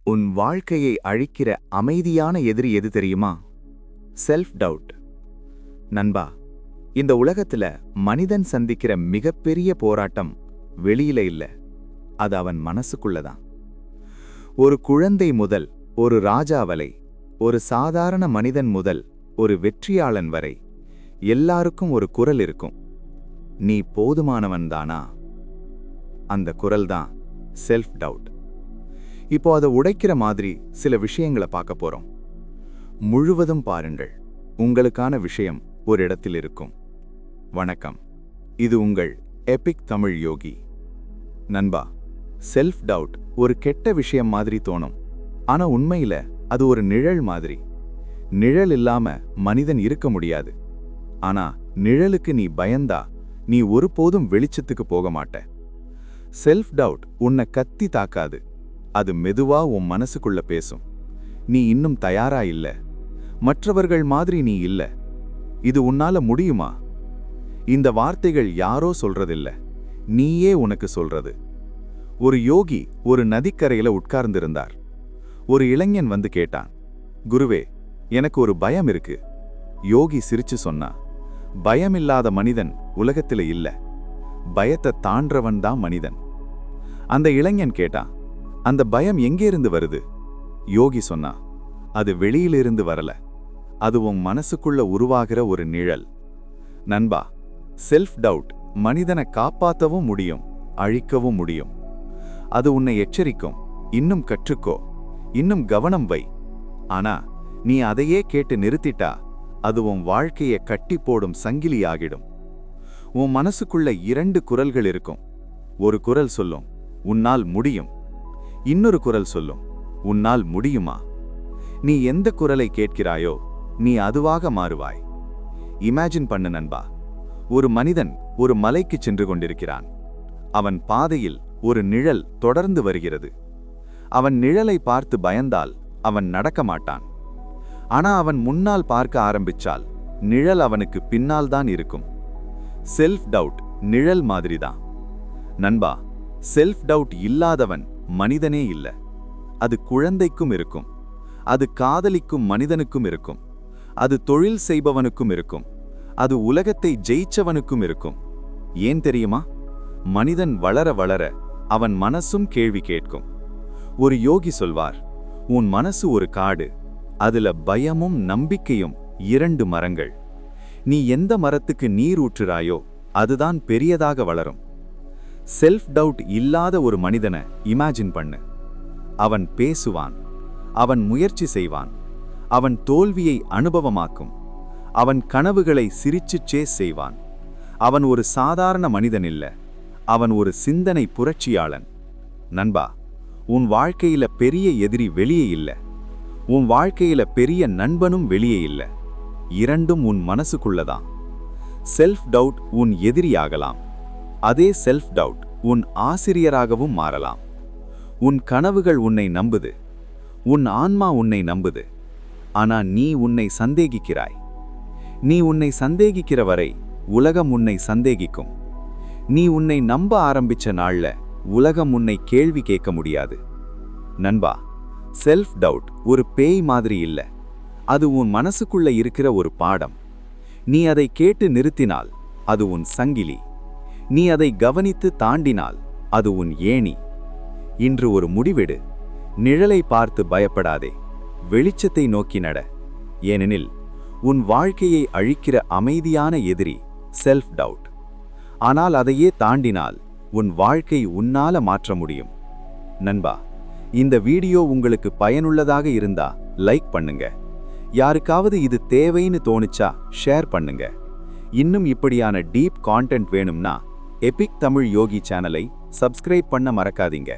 உன் வாழ்க்கையை அழிக்கிற அமைதியான எதிரி எது தெரியுமா? Self doubt. நண்பா, இந்த உலகத்துல மனிதன் சந்திக்கிற மிகப்பெரிய போராட்டம் வெளியில இல்ல, அது அவன் மனசுக்குள்ளதான். ஒரு குழந்தை முதல் ஒரு ராஜா வரை, ஒரு சாதாரண மனிதன் முதல் ஒரு வெற்றியாளன் வரை எல்லாருக்கும் ஒரு குரல் இருக்கும். நீ போதுமானவன்தானா? அந்த குரல் தான் செல்ஃப் டவுட். இப்போ அதை உடைக்கிற மாதிரி சில விஷயங்களை பார்க்க போறோம். முழுவதும் பாருங்கள், உங்களுக்கான விஷயம் ஒரு இடத்தில் இருக்கும். வணக்கம், இது உங்கள் எபிக் தமிழ் யோகி. நண்பா, செல்ஃப் டவுட் ஒரு கெட்ட விஷயம் மாதிரி தோணும். ஆனா உண்மையில அது ஒரு நிழல் மாதிரி. நிழல் இல்லாம மனிதன் இருக்க முடியாது. ஆனா நிழலுக்கு நீ பயந்தா நீ ஒருபோதும் வெளிச்சத்துக்கு போக மாட்ட. செல்ஃப் டவுட் உன்னை கத்தி தாக்காது. அது மெதுவா உன் மனசுக்குள்ள பேசும். நீ இன்னும் தயாரா இல்ல, மற்றவர்கள் மாதிரி நீ இல்ல, இது உன்னால முடியுமா? இந்த வார்த்தைகள் யாரோ சொல்றதில்ல, நீயே உனக்கு சொல்றது. ஒரு யோகி ஒரு நதிக்கரையில உட்கார்ந்திருந்தார். ஒரு இளைஞன் வந்து கேட்டான், குருவே, எனக்கு ஒரு பயம் இருக்கு. யோகி சிரிச்சு சொன்னா, பயமில்லாத மனிதன் உலகத்தில இல்ல, பயத்தை தாண்டவன் தான் மனிதன். அந்த இளைஞன் கேட்டான், அந்த பயம் எங்கேருந்து வருது? யோகி சொன்னா, அது வெளியிலிருந்து வரல, அது உன் மனசுக்குள்ள உருவாகிற ஒரு நிழல். நண்பா, செல்ஃப் டவுட் மனிதனை காப்பாற்றவும் முடியும், அழிக்கவும் முடியும். அது உன்னை எச்சரிக்கும், இன்னும் கற்றுக்கோ, இன்னும் கவனம் வை. ஆனா நீ அதையே கேட்டு நிறுத்திட்டா அது உன் வாழ்க்கையை கட்டி போடும் சங்கிலியாகிடும். உன் மனசுக்குள்ள இரண்டு குரல்கள் இருக்கும். ஒரு குரல் சொல்லும், உன்னால் முடியும். இன்னொரு குரல் சொல்லும், உன்னால் முடியுமா? நீ எந்த குரலை கேட்கிறாயோ நீ அதுவாக மாறுவாய். இமேஜின் பண்ணு நண்பா, ஒரு மனிதன் ஒரு மலைக்கு சென்று கொண்டிருக்கிறான். அவன் பாதையில் ஒரு நிழல் தொடர்ந்து வருகிறது. அவன் நிழலை பார்த்து பயந்தால் அவன் நடக்க மாட்டான். ஆனா அவன் முன்னால் பார்க்க ஆரம்பிச்சால் நிழல் அவனுக்கு பின்னால் தான் இருக்கும். செல்ஃப் டவுட் நிழல் மாதிரிதான். நண்பா, செல்ஃப் டவுட் இல்லாதவன் மனிதனே இல்ல. அது குழந்தைக்கும் இருக்கும், அது காதலிக்கும் மனிதனுக்கும் இருக்கும், அது தொழில் செய்பவனுக்கும் இருக்கும், அது உலகத்தை ஜெயிச்சவனுக்கும் இருக்கும். ஏன் தெரியுமா? மனிதன் வளர வளர அவன் மனசும் கேள்வி கேட்கும். ஒரு யோகி சொல்வார், உன் மனசு ஒரு காடு, அதுல பயமும் நம்பிக்கையும் இரண்டு மரங்கள். நீ எந்த மரத்துக்கு நீர் ஊற்றுறாயோ அதுதான் பெரியதாக வளரும். செல்ஃப் டவுட் இல்லாத ஒரு மனிதனை இமேஜின் பண்ணு. அவன் பேசுவான், அவன் முயற்சி செய்வான், அவன் தோல்வியை அனுபவமாக்கும், அவன் கனவுகளை சிரிச்சு சேஸ் செய்வான். அவன் ஒரு சாதாரண மனிதன் இல்ல, அவன் ஒரு சிந்தனை புரட்சியாளன். நண்பா, உன் வாழ்க்கையில பெரிய எதிரி வெளியே இல்ல, உன் வாழ்க்கையில பெரிய நண்பனும் வெளியே இல்ல. இரண்டும் உன் மனசுக்குள்ளதான். செல்ஃப் டவுட் உன் எதிரியாகலாம், அதே செல்ஃப் டவுட் உன் ஆசிரியராகவும் மாறலாம். உன் கனவுகள் உன்னை நம்புது, உன் ஆன்மா உன்னை நம்புது. ஆனா நீ உன்னை சந்தேகிக்கிறாய். நீ உன்னை சந்தேகிக்கிற வரை உலகம் உன்னை சந்தேகிக்கும். நீ உன்னை நம்ப ஆரம்பிச்ச நாள்ல உலகம் உன்னை கேள்வி கேட்க முடியாது. நண்பா, செல்ஃப் டவுட் ஒரு பேய் மாதிரி இல்ல, அது உன் மனசுக்குள்ள இருக்கிற ஒரு பாடம். நீ அதை கேட்டு நிறுத்தினால் அது உன் சங்கிலி. நீ அதை கவனித்து தாண்டினால் அது உன் ஏணி. இன்று ஒரு முடிவெடு. நிழலை பார்த்து பயப்படாதே, வெளிச்சத்தை நோக்கி நட. ஏனெனில் உன் வாழ்க்கையை அழிக்கிற அமைதியான எதிரி செல்ஃப் டவுட். ஆனால் அதையே தாண்டினால் உன் வாழ்க்கை உன்னால மாற்ற முடியும். நண்பா, இந்த வீடியோ உங்களுக்கு பயனுள்ளதாக இருந்தா லைக் பண்ணுங்க. யாருக்காவது இது தேவைன்னு தோணுச்சா ஷேர் பண்ணுங்க. இன்னும் இப்படியான டீப் கான்டென்ட் வேணும்னா எபிக் தமிழ் யோகி சேனலை சப்ஸ்கிரைப் பண்ண மறக்காதீங்க.